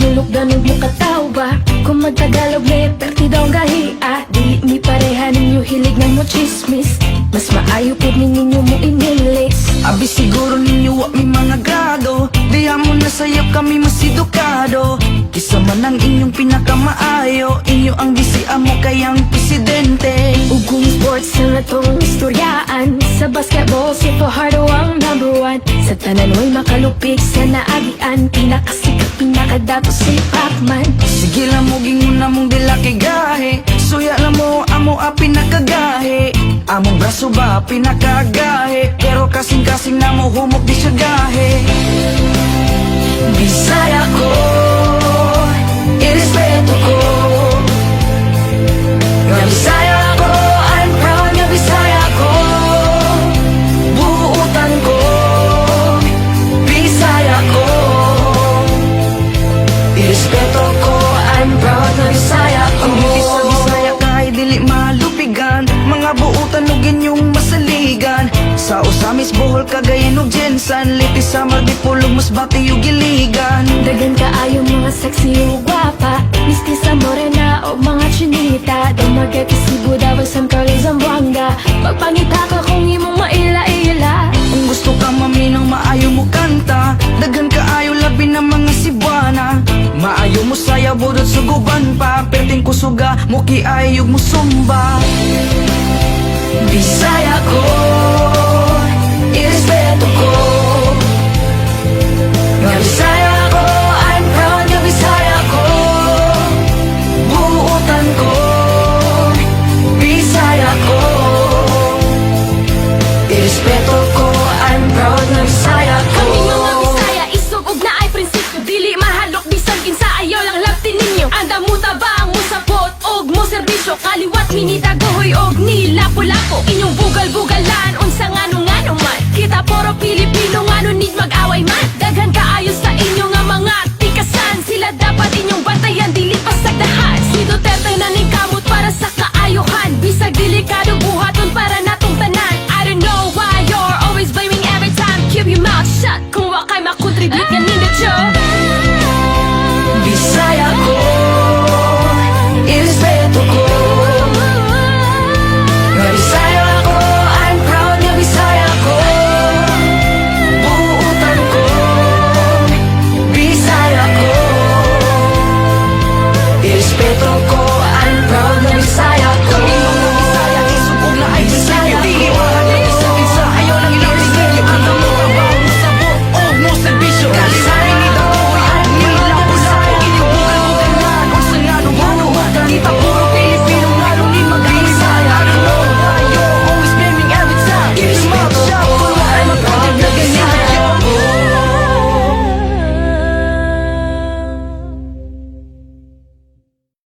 mulok ganun mo kataw ba? Kung magtagalog na perti daw ang gahia. Di mi pareha ninyo hilig ng mo chismis. Mas maayo po ninyo mo inilis. Abi siguro ninyo wa mi mga grado. Diha mo na sayop kami mas edukado. Isa man ang inyong pinakamaayo. Inyo ang gisia mo kayang presidente. Ugong sports na natong istoryaan. Sa basketball si Fajardo ang #1. Sa tanan mo'y makalupik sa naagian. Pinakasikat, pinakadato si Pacman. Sige lang mo gingon na mong dila kay gahe. Suya lang mo amo a pinakagahe. Among braso ba pinakagahe. Pero kasing-kasing na mo humok di siya gahe. Bisaya ko, irespeto ko. Nga Bisaya ko, I'm proud nga Bisaya ko. Buutan ko, Bisaya ko. Irespeto ko, I'm proud nga Bisaya ko. Ang hindi sa Bisaya kahit dili malupigan. Mga buutan o ginyong masaligan. Sa Usamis, Bohol, Cagayan o Jensan. Litis, Samar, Dipolog, Masbate o Giligan. Dagan kaayo mga sexy o gwapa. Mistisa morena o mga chinita. Damagay kisibo Davao, San Carlos, Zamboanga. Pagpangita ka kung imong maila-ila. Kung gusto ka maminaw, maayo mo kanta. Dagan kaayo labi ng mga Cebuana. Maayo mo saya, budot suguban pa. Perting kusuga, muki ayog mo sumba. Bisaya ko, irespeto ko. Nga Bisaya ko, I'm proud nga Bisaya ko. Buutan ko, Bisaya ko. Irespeto ko, I'm proud nga Bisaya ko. Kami mga Bisaya, isog ug naay prinsipyo. Dili mahalok bisan kinsa ayaw lang labtin ninyo. Anda mo tabang mo sapot og mo serbisyo. Kaliwat minita